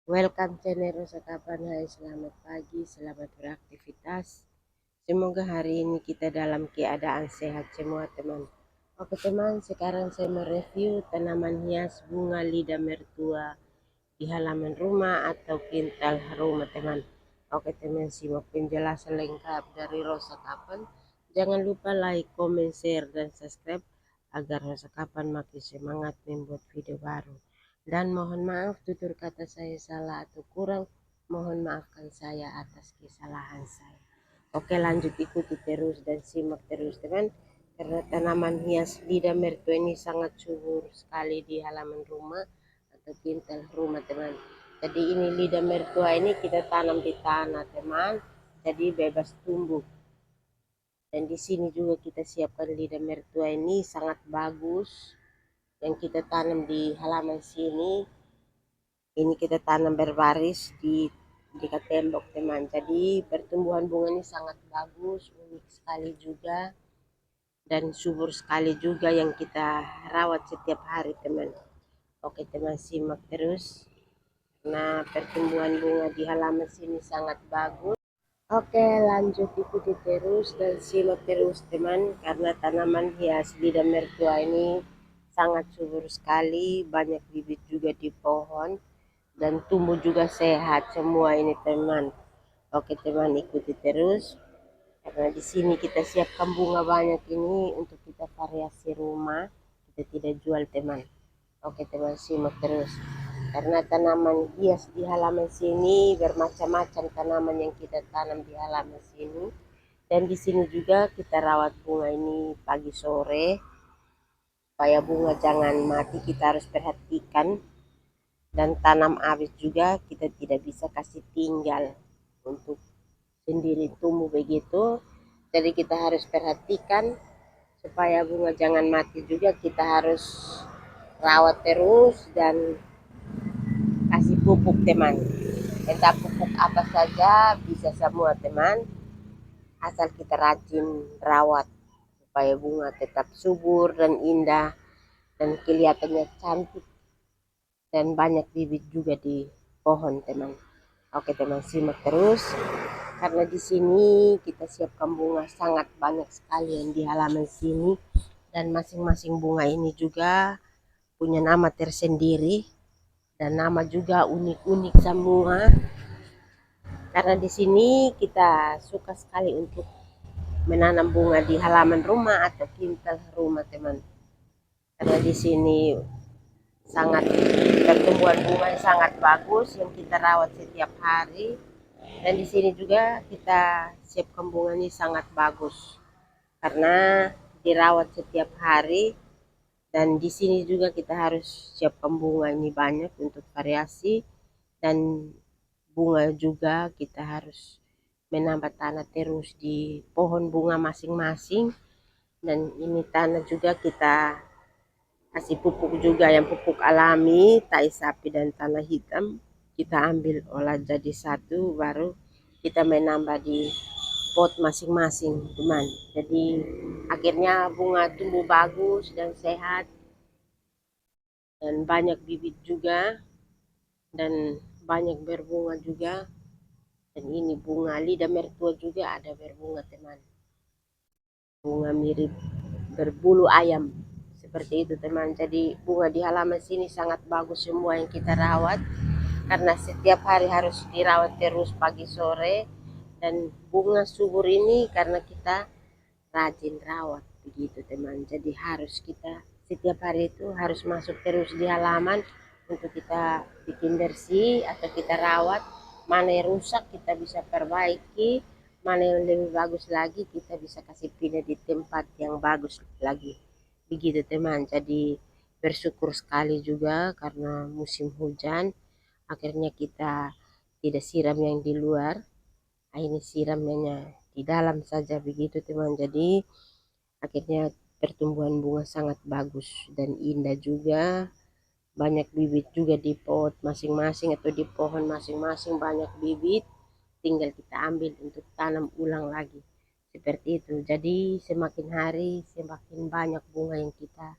Welcome channel Rosa Kapan. Hai, selamat pagi, selamat beraktivitas. Semoga hari ini kita dalam keadaan sehat semua teman. Oke teman, sekarang saya mereview tanaman hias bunga lidah mertua di halaman rumah atau pintal rumah teman. Oke teman, simak penjelasan lengkap dari Rosa Kapan. Jangan lupa like, comment, share, dan subscribe agar Rosa Kapan makin semangat membuat video baru. Dan mohon maaf tutur kata saya salah atau kurang, mohon maafkan saya atas kesalahan saya. Oke, lanjut ikuti terus dan simak terus teman, karena tanaman hias lidah mertua ini sangat subur sekali di halaman rumah atau pintal rumah teman. Jadi ini lidah mertua ini kita tanam di tanah teman, jadi bebas tumbuh. Dan di sini juga kita siapkan lidah mertua ini sangat bagus yang kita tanam di halaman sini. Ini kita tanam berbaris di dekat tembok teman. Jadi pertumbuhan bunga ini sangat bagus, unik sekali juga, dan subur sekali juga yang kita rawat setiap hari teman. Oke teman, simak terus. Nah, pertumbuhan bunga di halaman sini sangat bagus. Oke, lanjut ikuti terus dan simak terus teman, karena tanaman hias lidah mertua ini sangat subur sekali, banyak bibit juga di pohon dan tumbuh juga sehat semua ini teman. Oke teman, ikuti terus karena di sini kita siapkan bunga banyak ini untuk kita variasi rumah, kita tidak jual teman. Oke teman, simak terus karena tanaman hias di halaman sini bermacam-macam tanaman yang kita tanam di halaman sini. Dan di sini juga kita rawat bunga ini pagi sore supaya bunga jangan mati, kita harus perhatikan. Dan tanam awet juga kita tidak bisa kasih tinggal untuk sendiri tumbuh begitu, jadi kita harus perhatikan supaya bunga jangan mati juga, kita harus rawat terus dan kasih pupuk teman. Entah pupuk apa saja bisa semua teman, asal kita rajin rawat supaya bunga tetap subur dan indah dan kelihatannya cantik dan banyak bibit juga di pohon teman. Oke teman, simak terus karena di sini kita siapkan bunga sangat banyak sekali yang di halaman sini, dan masing-masing bunga ini juga punya nama tersendiri dan nama juga unik-unik semua. Karena di sini kita suka sekali untuk menanam bunga di halaman rumah atau pintal rumah teman. Karena di sini sangat pertumbuhan bunga sangat bagus yang kita rawat setiap hari. Dan di sini juga kita siapkan bunga ini sangat bagus karena dirawat setiap hari. Dan di sini juga kita harus siapkan bunga ini banyak untuk variasi, dan bunga juga kita harus menambah tanah terus di pohon bunga masing-masing. Dan ini tanah juga kita kasih pupuk juga yang pupuk alami, tai sapi dan tanah hitam. Kita ambil olah jadi satu, baru kita menambah di pot masing-masing teman. Jadi akhirnya bunga tumbuh bagus dan sehat dan banyak bibit juga dan banyak berbunga juga. Dan ini bunga lidah mertua juga ada berbunga teman, bunga mirip berbulu ayam seperti itu teman. Jadi bunga di halaman sini sangat bagus semua yang kita rawat karena setiap hari harus dirawat terus pagi sore. Dan bunga subur ini karena kita rajin rawat begitu teman. Jadi harus kita setiap hari itu harus masuk terus di halaman untuk kita bikin bersih atau kita rawat. Mana yang rusak kita bisa perbaiki, mana yang lebih bagus lagi kita bisa kasih pindah di tempat yang bagus lagi begitu teman. Jadi bersyukur sekali juga karena musim hujan akhirnya kita tidak siram yang di luar, ini siramnya di dalam saja begitu teman. Jadi akhirnya pertumbuhan bunga sangat bagus dan indah juga, banyak bibit juga di pot masing-masing atau di pohon masing-masing banyak bibit, tinggal kita ambil untuk tanam ulang lagi seperti itu. Jadi semakin hari semakin banyak bunga yang kita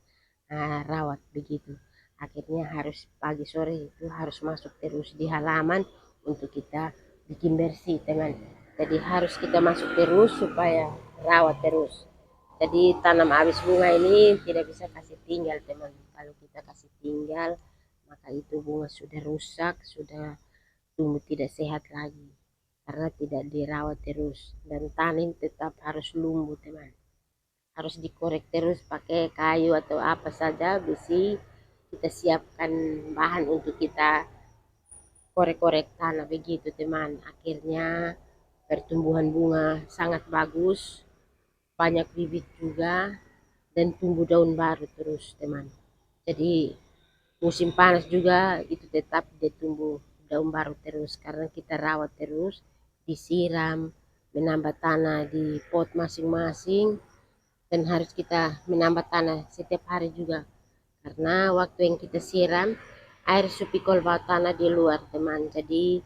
rawat begitu. Akhirnya harus pagi sore itu harus masuk terus di halaman untuk kita bikin bersih teman. Jadi harus kita masuk terus supaya rawat terus. Jadi tanam habis bunga ini tidak bisa kasih tinggal teman. Kalau kita kasih tinggal maka itu bunga sudah rusak, sudah tumbuh tidak sehat lagi karena tidak dirawat terus, dan tanah tetap harus lumbu teman, harus dikorek terus pakai kayu atau apa saja besi. Kita siapkan bahan untuk kita korek-korek tanah begitu teman. Akhirnya pertumbuhan bunga sangat bagus, banyak bibit juga, dan tumbuh daun baru terus teman. Jadi musim panas juga itu tetap dia tumbuh daun baru terus karena kita rawat terus, disiram, menambah tanah di pot masing-masing, dan harus kita menambah tanah setiap hari juga karena waktu yang kita siram air supikol bawah tanah di luar teman, jadi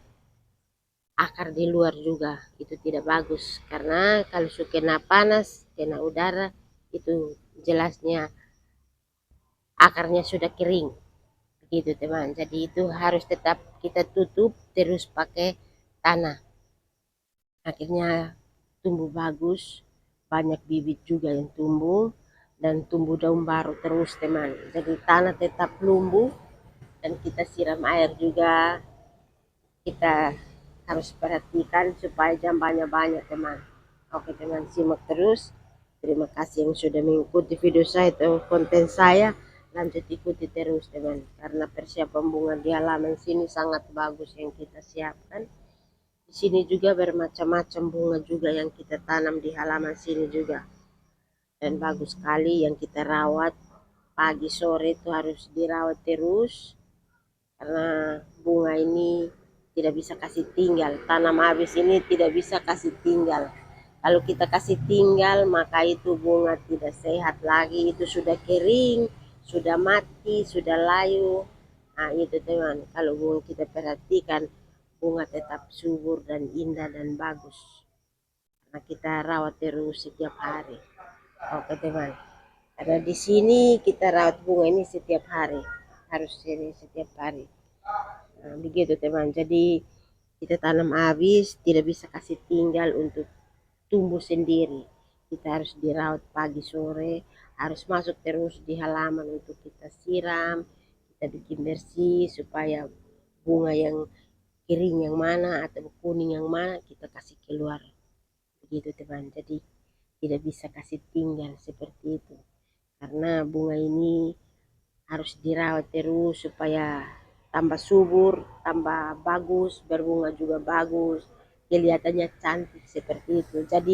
akar di luar juga itu tidak bagus karena kalau sudah kena panas, kena udara, itu jelasnya akarnya sudah kering begitu teman. Jadi itu harus tetap kita tutup terus pakai tanah, akhirnya tumbuh bagus, banyak bibit juga yang tumbuh, dan tumbuh daun baru terus teman. Jadi tanah tetap lumbu dan kita siram air juga, kita harus perhatikan supaya jambannya banyak teman. Oke teman, simak terus. Terima kasih yang sudah mengikuti video saya atau konten saya. Lanjut ikuti terus teman, karena persiapan bunga di halaman sini sangat bagus yang kita siapkan. Di sini juga bermacam-macam bunga juga yang kita tanam di halaman sini juga, dan bagus sekali yang kita rawat. Pagi sore itu harus dirawat terus karena bunga ini tidak bisa kasih tinggal. Tanam habis ini tidak bisa kasih tinggal. Kalau kita kasih tinggal maka itu bunga tidak sehat lagi, itu sudah kering, sudah mati, sudah layu. Nah itu teman, kalau bunga kita perhatikan, bunga tetap subur dan indah dan bagus karena kita rawat terus setiap hari. Oke teman, karena di sini kita rawat bunga ini setiap hari, harus ini setiap hari. Nah, begitu teman, jadi kita tanam habis tidak bisa kasih tinggal untuk tumbuh sendiri, kita harus dirawat pagi sore, harus masuk terus di halaman untuk kita siram, kita bikin bersih supaya bunga yang kering yang mana atau kuning yang mana kita kasih keluar begitu teman. Jadi tidak bisa kasih tinggal seperti itu karena bunga ini harus dirawat terus supaya tambah subur, tambah bagus, berbunga juga bagus, kelihatannya cantik seperti itu. Jadi